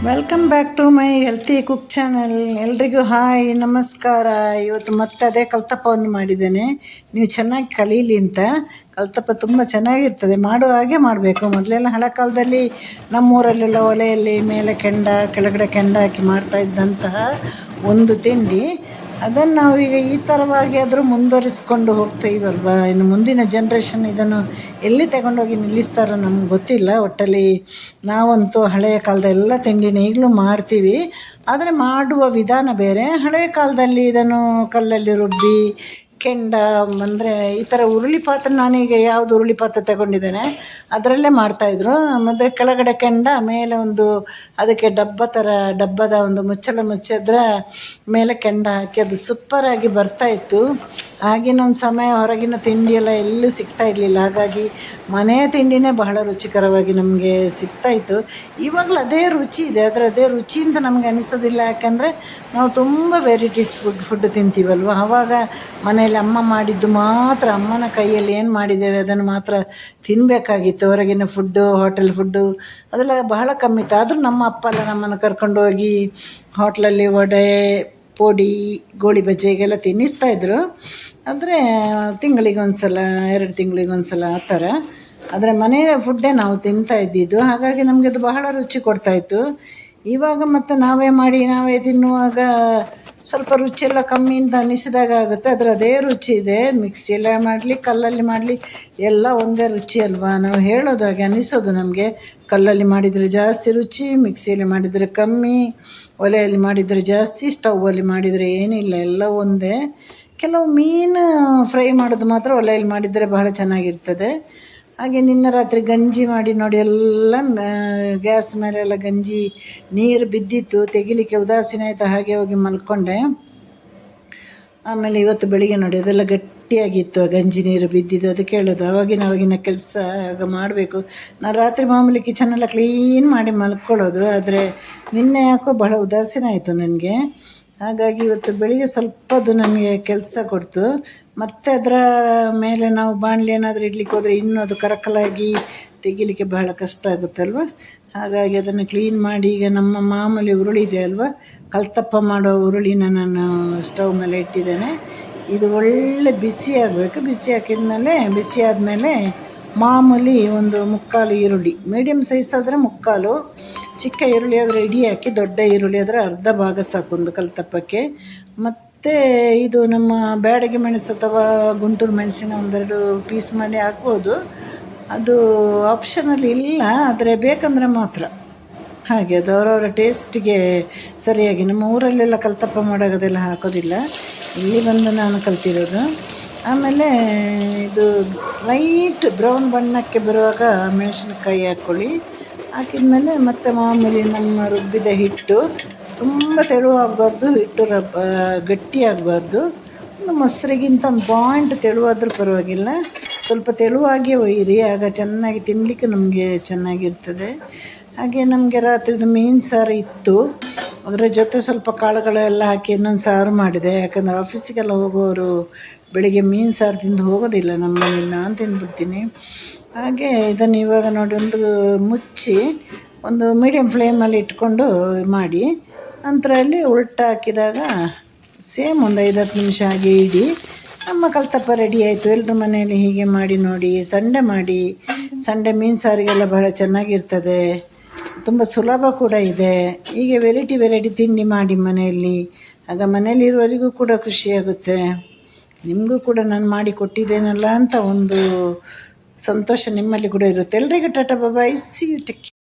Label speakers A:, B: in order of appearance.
A: Welcome back to my healthy cook channel. ಎಲ್ರಿಗೂ hi, ನಮಸ್ಕಾರ. ಇವತ್ತು ಮತ್ತೆ ಅದೇ ಕಲ್ತಪ್ಪವನ್ನು ಮಾಡಿದ್ದೇನೆ. ನೀವು ಚೆನ್ನಾಗಿ ಕಲೀಲಿ ಅಂತ. ಕಲ್ತಪ್ಪ ತುಂಬ ಚೆನ್ನಾಗಿರ್ತದೆ, ಮಾಡೋ ಹಾಗೆ ಮಾಡಬೇಕು. ಮೊದಲೆಲ್ಲ ಹಳೆ ಕಾಲದಲ್ಲಿ ನಮ್ಮೂರಲ್ಲೆಲ್ಲ ಒಲೆಯಲ್ಲಿ ಮೇಲೆ ಕೆಂಡ ಕೆಳಗಡೆ ಕೆಂಡ ಹಾಕಿ ಮಾಡ್ತಾ ಇದ್ದಂತಹ ಒಂದು ತಿಂಡಿ, ಅದನ್ನು ನಾವೀಗ ಈ ಥರವಾಗಿ ಆದರೂ ಮುಂದುವರಿಸ್ಕೊಂಡು ಹೋಗ್ತೀವಲ್ವ. ಇನ್ನು ಮುಂದಿನ ಜನ್ರೇಷನ್ ಇದನ್ನು ಎಲ್ಲಿ ತಗೊಂಡೋಗಿ ನಿಲ್ಲಿಸ್ತಾರೋ ನಮ್ಗೆ ಗೊತ್ತಿಲ್ಲ. ಒಟ್ಟಲ್ಲಿ ನಾವಂತೂ ಹಳೆಯ ಕಾಲದ ಎಲ್ಲ ತಿಂಡಿನ ಈಗಲೂ ಮಾಡ್ತೀವಿ, ಆದರೆ ಮಾಡುವ ವಿಧಾನ ಬೇರೆ. ಹಳೆಯ ಕಾಲದಲ್ಲಿ ಇದನ್ನು ಕಲ್ಲಲ್ಲಿ ರುಬ್ಬಿ ಕೆಂಡ ಅಂದರೆ ಈ ಥರ ಉರುಳಿ ಪಾತ್ರೆ, ನಾನೀಗ ಯಾವುದು ಉರುಳಿ ಪಾತ್ರೆ ತಗೊಂಡಿದ್ದೇನೆ ಅದರಲ್ಲೇ ಮಾಡ್ತಾಯಿದ್ರು. ಮತ್ತು ಕೆಳಗಡೆ ಕೆಂಡ, ಮೇಲೆ ಒಂದು ಅದಕ್ಕೆ ಡಬ್ಬದ ಒಂದು ಮುಚ್ಚಳ ಮುಚ್ಚಿದ್ರೆ ಮೇಲೆ ಕೆಂಡ ಹಾಕಿ ಅದು ಸೂಪರಾಗಿ ಬರ್ತಾಯಿತ್ತು. ಆಗಿನ ಒಂದು ಸಮಯ ಹೊರಗಿನ ತಿಂಡಿಯೆಲ್ಲ ಎಲ್ಲೂ ಸಿಗ್ತಾ ಇರಲಿಲ್ಲ, ಹಾಗಾಗಿ ಮನೆಯ ತಿಂಡಿನೇ ಬಹಳ ರುಚಿಕರವಾಗಿ ನಮಗೆ ಸಿಗ್ತಾಯಿತ್ತು. ಇವಾಗಲೂ ಅದೇ ರುಚಿ ಇದೆ, ಆದರೆ ಅದೇ ರುಚಿ ಅಂತ ನಮಗೆ ಅನಿಸೋದಿಲ್ಲ. ಯಾಕೆಂದರೆ ನಾವು ತುಂಬ ವೆರೈಟೀಸ್ ಫುಡ್ ತಿಂತೀವಲ್ವ. ಆವಾಗ ಮನೆಯಲ್ಲಿ ಅಮ್ಮ ಮಾಡಿದ್ದು ಮಾತ್ರ, ಅಮ್ಮನ ಕೈಯಲ್ಲಿ ಏನು ಮಾಡಿದ್ದೇವೆ ಅದನ್ನು ಮಾತ್ರ ತಿನ್ನಬೇಕಾಗಿತ್ತು. ಹೊರಗಿನ ಫುಡ್ಡು, ಹೋಟೆಲ್ ಫುಡ್ಡು ಅದೆಲ್ಲ ಬಹಳ ಕಮ್ಮಿ ಇತ್ತು. ಆದರೂ ನಮ್ಮ ಅಪ್ಪ ಎಲ್ಲ ನಮ್ಮನ್ನು ಕರ್ಕೊಂಡೋಗಿ ಹೋಟ್ಲಲ್ಲಿ ವಡೆ, ಪೋಡಿ, ಗೋಳಿ ಬಜ್ಜಿಗೆಲ್ಲ ತಿನ್ನಿಸ್ತಾಯಿದ್ರು. ಆದರೆ ತಿಂಗಳಿಗೊಂದು ಸಲ, 2 ತಿಂಗಳಿಗೊಂದು ಸಲ ಆ ಥರ. ಆದರೆ ಮನೆಯ ಫುಡ್ಡೇ ನಾವು ತಿಂತಾ ಇದ್ದಿದ್ದು, ಹಾಗಾಗಿ ನಮಗೆ ಅದು ಬಹಳ ರುಚಿ ಕೊಡ್ತಾಯಿತ್ತು. ಇವಾಗ ಮತ್ತು ನಾವೇ ಮಾಡಿ ನಾವೇ ತಿನ್ನುವಾಗ ಸ್ವಲ್ಪ ರುಚಿಯೆಲ್ಲ ಕಮ್ಮಿ ಅಂತ ಅನ್ನಿಸಿದಾಗ ಆಗುತ್ತೆ. ಆದರೆ ಅದೇ ರುಚಿ ಇದೆ. ಮಿಕ್ಸಿಯಲ್ಲೇ ಮಾಡಲಿ, ಕಲ್ಲಲ್ಲಿ ಮಾಡಲಿ, ಎಲ್ಲ ಒಂದೇ ರುಚಿ ಅಲ್ವಾ. ನಾವು ಹೇಳೋದು ಹಾಗೆ ಅನ್ನಿಸೋದು ನಮಗೆ. ಕಲ್ಲಲ್ಲಿ ಮಾಡಿದರೆ ಜಾಸ್ತಿ ರುಚಿ, ಮಿಕ್ಸಿಯಲ್ಲಿ ಮಾಡಿದರೆ ಕಮ್ಮಿ, ಒಲೆಯಲ್ಲಿ ಮಾಡಿದರೆ ಜಾಸ್ತಿ, ಸ್ಟೌವಲ್ಲಿ ಮಾಡಿದರೆ ಏನಿಲ್ಲ, ಎಲ್ಲ ಒಂದೇ. ಕೆಲವು ಮೀನು ಫ್ರೈ ಮಾಡೋದು ಮಾತ್ರ ಒಲೆಯಲ್ಲಿ ಮಾಡಿದರೆ ಬಹಳ ಚೆನ್ನಾಗಿರ್ತದೆ. ಹಾಗೆ ನಿನ್ನೆ ರಾತ್ರಿ ಗಂಜಿ ಮಾಡಿ ನೋಡಿ, ಎಲ್ಲ ಗ್ಯಾಸ್ ಮೇಲೆಲ್ಲ ಗಂಜಿ ನೀರು ಬಿದ್ದಿತ್ತು, ತೆಗಿಲಿಕ್ಕೆ ಉದಾಸೀನ ಆಯಿತು, ಹಾಗೆ ಹೋಗಿ ಮಲ್ಕೊಂಡೆ. ಆಮೇಲೆ ಇವತ್ತು ಬೆಳಿಗ್ಗೆ ನೋಡಿ ಅದೆಲ್ಲ ಗಟ್ಟಿಯಾಗಿತ್ತು, ಆ ಗಂಜಿ ನೀರು ಬಿದ್ದಿದ್ದು. ಅದಕ್ಕೆ ಹೇಳೋದು ಆವಾಗಿನ ಕೆಲಸ ಆಗ ಮಾಡಬೇಕು. ನಾನು ರಾತ್ರಿ ಮಾಮೂಲಿ ಕಿಚನೆಲ್ಲ ಕ್ಲೀನ್ ಮಾಡಿ ಮಲ್ಕೊಳ್ಳೋದು, ಆದರೆ ನಿನ್ನೆ ಯಾಕೋ ಬಹಳ ಉದಾಸೀನ ಆಯಿತು ನನಗೆ. ಹಾಗಾಗಿ ಇವತ್ತು ಬೆಳಿಗ್ಗೆ ಸ್ವಲ್ಪ ಅದು ನನಗೆ ಕೆಲಸ ಕೊಡ್ತು. ಮತ್ತು ಅದರ ಮೇಲೆ ನಾವು ಬಾಣಲಿ ಏನಾದರೂ ಇಡ್ಲಿಕ್ಕೆ ಹೋದರೆ ಇನ್ನೂ ಅದು ಕರಕಲಾಗಿ ತೆಗಿಲಿಕ್ಕೆ ಬಹಳ ಕಷ್ಟ ಆಗುತ್ತಲ್ವ. ಹಾಗಾಗಿ ಅದನ್ನು ಕ್ಲೀನ್ ಮಾಡಿ, ಈಗ ನಮ್ಮ ಮಾಮೂಲಿ ಉರುಳಿ ಇದೆ ಅಲ್ವ, ಕಲ್ತಪ್ಪ ಮಾಡೋ ಉರುಳಿನ ನಾನು ಸ್ಟವ್ ಮೇಲೆ ಇಟ್ಟಿದ್ದೇನೆ. ಇದು ಒಳ್ಳೆ ಬಿಸಿ ಆಗಬೇಕು. ಬಿಸಿ ಹಾಕಿದ್ಮೇಲೆ, ಬಿಸಿ ಆದಮೇಲೆ ಮಾಮೂಲಿ ಒಂದು 3/4 ಈರುಳ್ಳಿ, ಮೀಡಿಯಮ್ ಸೈಜ್ ಆದರೆ 3/4, ಚಿಕ್ಕ ಈರುಳ್ಳಿ ಆದರೆ ಇಡೀ ಹಾಕಿ, ದೊಡ್ಡ ಈರುಳ್ಳಿ ಆದರೆ ಅರ್ಧ ಭಾಗ ಸಾಕು ಒಂದು ಕಲ್ತಪ್ಪಕ್ಕೆ. ಮತ್ತು ಇದು ನಮ್ಮ ಬ್ಯಾಡಗಿ ಮೆಣಸು ಅಥವಾ ಗುಂಟೂರು ಮೆಣಸಿನ 1-2 ಪೀಸ್ ಮಾಡಿ ಹಾಕ್ಬೋದು. ಅದು ಆಪ್ಷನಲ್ಲಿ ಇಲ್ಲ, ಆದರೆ ಬೇಕಂದರೆ ಮಾತ್ರ. ಹಾಗೆ ಅದು ಅವರವರ ಟೇಸ್ಟಿಗೆ ಸರಿಯಾಗಿ. ನಮ್ಮ ಊರಲ್ಲೆಲ್ಲ ಕಲ್ತಪ್ಪ ಮಾಡೋದೆಲ್ಲ ಹಾಕೋದಿಲ್ಲ, ಇಲ್ಲಿ ಬಂದು ನಾನು ಕಲ್ತಿರೋದು. ಆಮೇಲೆ ಇದು ಲೈಟ್ ಬ್ರೌನ್ ಬಣ್ಣಕ್ಕೆ ಬರುವಾಗ ಮೆಣಸಿನಕಾಯಿ ಹಾಕ್ಕೊಳ್ಳಿ. ಹಾಕಿದ್ಮೇಲೆ ಮತ್ತೆ ಮಾಮೂಲಿ ನಮ್ಮ ರುಬ್ಬಿದ ಹಿಟ್ಟು, ತುಂಬ ತೆಳುವಾಗಬಾರ್ದು, ಹಿಟ್ಟು ಗಟ್ಟಿ ಆಗಬಾರ್ದು. ಒಂದು ಮೊಸರಿಗಿಂತ ಒಂದು ಪಾಯಿಂಟ್ ತೆಳುವಾದರೂ ಪರವಾಗಿಲ್ಲ, ಸ್ವಲ್ಪ ತೆಳುವಾಗಿ ಒಯ್ಯಿರಿ, ಆಗ ಚೆನ್ನಾಗಿ ತಿನ್ನಲಿಕ್ಕೆ ನಮಗೆ ಚೆನ್ನಾಗಿರ್ತದೆ. ಹಾಗೆ ನಮಗೆ ರಾತ್ರಿದು ಮೀನು ಸಾರು ಇತ್ತು, ಅದರ ಜೊತೆ ಸ್ವಲ್ಪ ಕಾಳುಗಳೆಲ್ಲ ಹಾಕಿ ಇನ್ನೊಂದು ಸಾರು ಮಾಡಿದೆ. ಯಾಕಂದರೆ ಆಫೀಸಿಗೆಲ್ಲ ಹೋಗೋರು ಬೆಳಿಗ್ಗೆ ಮೀನು ಸಾರು ತಿಂದು ಹೋಗೋದಿಲ್ಲ ನಮ್ಮ ಮನೇಲಿ, ನಾನು ತಿಂದುಬಿಡ್ತೀನಿ. ಹಾಗೆ ಇದನ್ನು ಇವಾಗ ನೋಡಿ ಒಂದು ಮುಚ್ಚಿ ಒಂದು ಮೀಡಿಯಮ್ ಫ್ಲೇಮಲ್ಲಿ ಇಟ್ಕೊಂಡು ಮಾಡಿ, ನಂತರಲ್ಲಿ ಉಲ್ಟ ಹಾಕಿದಾಗ ಸೇಮ್ ಒಂದು 5-10 ನಿಮಿಷ ಹಾಗೆ ಇಡಿ. ನಮ್ಮ ಕಲ್ತಪ್ಪ ರೆಡಿ ಆಯಿತು. ಎಲ್ಲರ ಮನೆಯಲ್ಲಿ ಹೀಗೆ ಮಾಡಿ ನೋಡಿ. ಸಂಡೆ ಮೀನು ಸಾರಿಗೆಲ್ಲ ಬಹಳ ಚೆನ್ನಾಗಿರ್ತದೆ, ತುಂಬ ಸುಲಭ ಕೂಡ ಇದೆ. ಹೀಗೆ ವೆರೈಟಿ ತಿಂಡಿ ಮಾಡಿ ಮನೆಯಲ್ಲಿ, ಆಗ ಮನೆಯಲ್ಲಿರುವವರಿಗೂ ಕೂಡ ಖುಷಿಯಾಗುತ್ತೆ. ನಿಮಗೂ ಕೂಡ ನಾನು ಮಾಡಿ ಕೊಟ್ಟಿದ್ದೇನಲ್ಲ ಅಂತ ಒಂದು ಸಂತೋಷ ನಿಮ್ಮಲ್ಲಿ ಕೂಡ ಇರುತ್ತೆ. ಎಲ್ರಿಗೂ ಟಾಟಾ ಬಾಯ್, ಸಿ ಯು, ಟೇಕ್ ಕೇರ್.